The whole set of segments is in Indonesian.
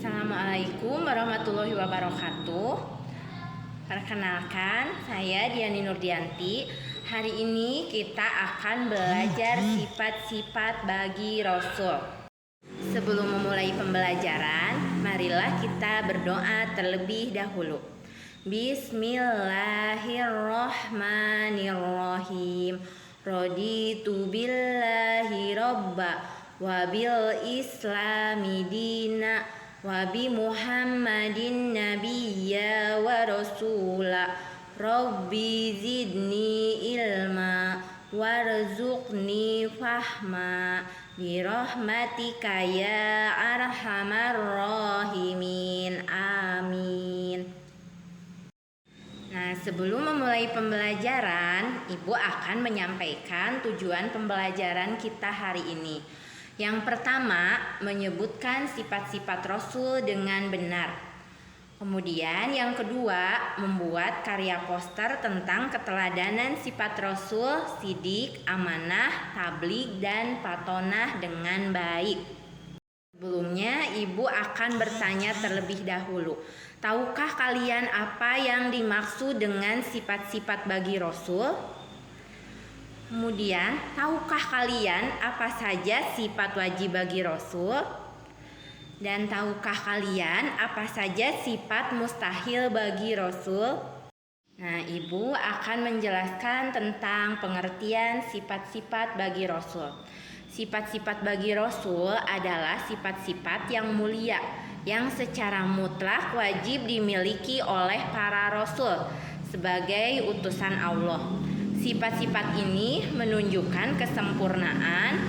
Assalamualaikum warahmatullahi wabarakatuh. Perkenalkan, saya Diani Nurdianti. Hari ini kita akan belajar sifat-sifat bagi Rasul. Sebelum memulai pembelajaran, marilah kita berdoa terlebih dahulu. Bismillahirrahmanirrahim. Raditu billahi robba wa bil islami dina wa bi Muhammadin nabiyya wa rasula. Rabbi zidni ilma warzuqni fahma birahmatika ya arhamar rahimin. Amin. Nah, sebelum memulai pembelajaran, Ibu akan menyampaikan tujuan pembelajaran kita hari ini. Yang pertama, menyebutkan sifat-sifat Rasul dengan benar. Kemudian yang kedua, membuat karya poster tentang keteladanan sifat Rasul, sidik, amanah, tabligh, dan patonah dengan baik. Sebelumnya, Ibu akan bertanya terlebih dahulu. Tahukah kalian apa yang dimaksud dengan sifat-sifat bagi Rasul? Kemudian, tahukah kalian apa saja sifat wajib bagi Rasul? Dan tahukah kalian apa saja sifat mustahil bagi Rasul? Nah, Ibu akan menjelaskan tentang pengertian sifat-sifat bagi Rasul. Sifat-sifat bagi Rasul adalah sifat-sifat yang mulia, yang secara mutlak wajib dimiliki oleh para Rasul sebagai utusan Allah. Sifat-sifat ini menunjukkan kesempurnaan,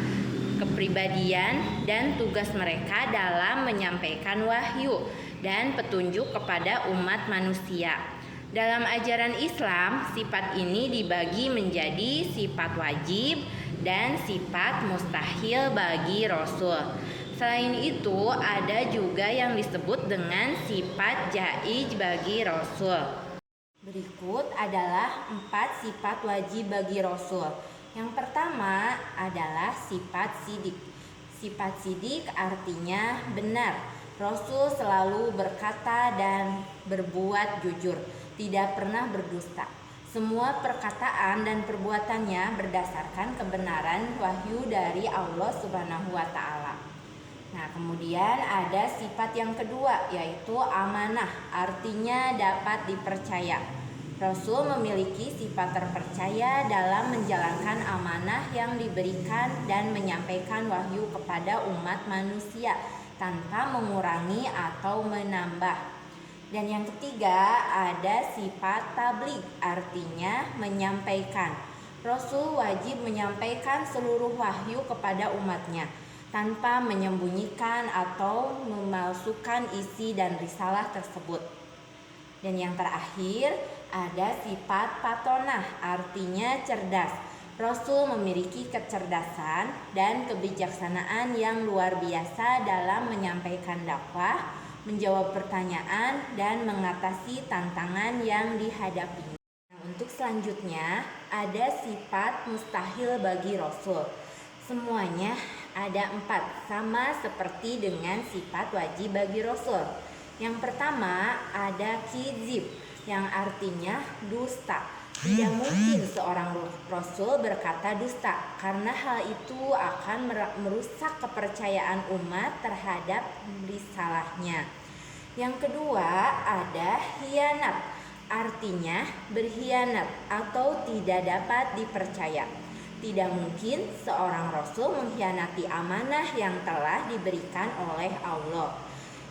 kepribadian, dan tugas mereka dalam menyampaikan wahyu dan petunjuk kepada umat manusia. Dalam ajaran Islam, sifat ini dibagi menjadi sifat wajib dan sifat mustahil bagi Rasul. Selain itu, ada juga yang disebut dengan sifat jaiz bagi Rasul. Berikut adalah 4 sifat wajib bagi Rasul. Yang pertama adalah sifat sidik. Sifat sidik artinya benar. Rasul selalu berkata dan berbuat jujur, tidak pernah berdusta. Semua perkataan dan perbuatannya berdasarkan kebenaran wahyu dari Allah Subhanahu wa Ta'ala. Nah, kemudian ada sifat yang kedua, yaitu amanah, artinya dapat dipercaya. Rasul memiliki sifat terpercaya dalam menjalankan amanah yang diberikan dan menyampaikan wahyu kepada umat manusia tanpa mengurangi atau menambah. Dan yang ketiga ada sifat tabligh, artinya menyampaikan. Rasul wajib menyampaikan seluruh wahyu kepada umatnya tanpa menyembunyikan atau memalsukan isi dan risalah tersebut. Dan yang terakhir ada sifat patonah, artinya cerdas. Rasul memiliki kecerdasan dan kebijaksanaan yang luar biasa dalam menyampaikan dakwah, menjawab pertanyaan, dan mengatasi tantangan yang dihadapinya. Untuk selanjutnya ada sifat mustahil bagi Rasul. Semuanya ada 4, sama seperti dengan sifat wajib bagi Rasul. Yang pertama ada kizib, yang artinya dusta. Tidak mungkin seorang Rasul berkata dusta, karena hal itu akan merusak kepercayaan umat terhadap risalahnya. Yang kedua ada khianat, artinya berkhianat atau tidak dapat dipercaya. Tidak mungkin seorang Rasul mengkhianati amanah yang telah diberikan oleh Allah.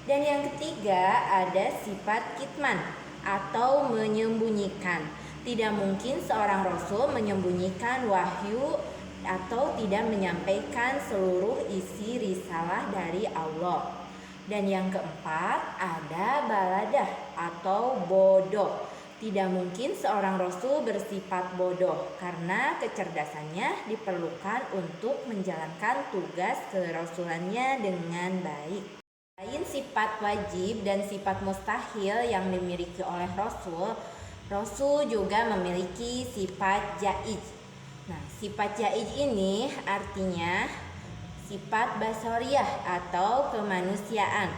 Dan yang ketiga ada sifat kitman atau menyembunyikan. Tidak mungkin seorang Rasul menyembunyikan wahyu atau tidak menyampaikan seluruh isi risalah dari Allah. Dan yang keempat ada baladah atau bodoh. Tidak mungkin seorang Rasul bersifat bodoh karena kecerdasannya diperlukan untuk menjalankan tugas kerasulannya dengan baik. Selain sifat wajib dan sifat mustahil yang dimiliki oleh Rasul, Rasul juga memiliki sifat jaiz. Nah, sifat jaiz ini artinya sifat basariyah atau kemanusiaan.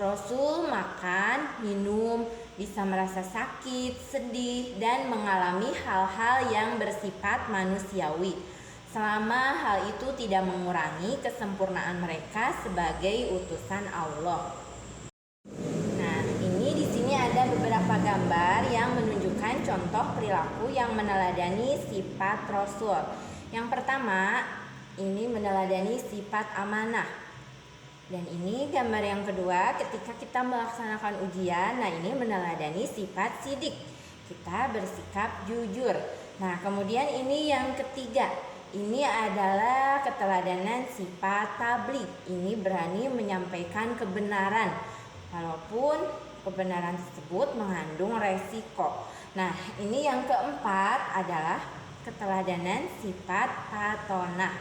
Rasul makan, minum, bisa merasa sakit, sedih, dan mengalami hal-hal yang bersifat manusiawi. Selama hal itu tidak mengurangi kesempurnaan mereka sebagai utusan Allah. Nah, ini di sini ada beberapa gambar yang menunjukkan contoh perilaku yang meneladani sifat Rasul. Yang pertama, ini meneladani sifat amanah. Dan ini gambar yang kedua, ketika kita melaksanakan ujian, nah ini meneladani sifat sidik. Kita bersikap jujur. Nah, kemudian ini yang ketiga, ini adalah keteladanan sifat tabligh. Ini berani menyampaikan kebenaran, walaupun kebenaran tersebut mengandung resiko. Nah, ini yang keempat adalah keteladanan sifat patonah.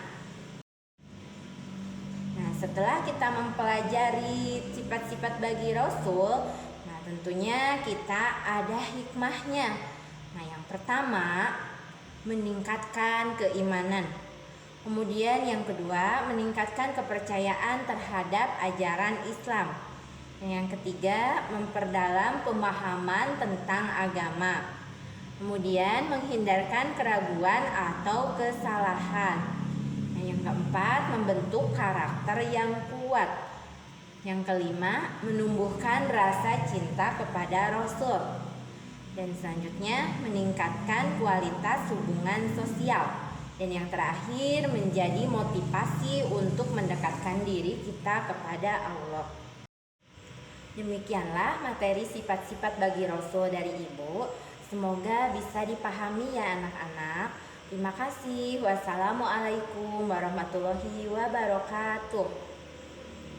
Nah, setelah kita mempelajari sifat-sifat bagi Rasul, nah tentunya kita ada hikmahnya. Nah, yang pertama, meningkatkan keimanan. Kemudian yang kedua, meningkatkan kepercayaan terhadap ajaran Islam. Dan yang ketiga, memperdalam pemahaman tentang agama. Kemudian menghindarkan keraguan atau kesalahan. Nah, yang keempat, membentuk karakter yang kuat. Yang kelima, menumbuhkan rasa cinta kepada Rasul. Dan selanjutnya, meningkatkan kualitas hubungan sosial. Dan yang terakhir, menjadi motivasi untuk mendekatkan diri kita kepada Allah. Demikianlah materi sifat-sifat bagi Rasul dari Ibu. Semoga bisa dipahami ya anak-anak. Terima kasih. Wassalamualaikum warahmatullahi wabarakatuh.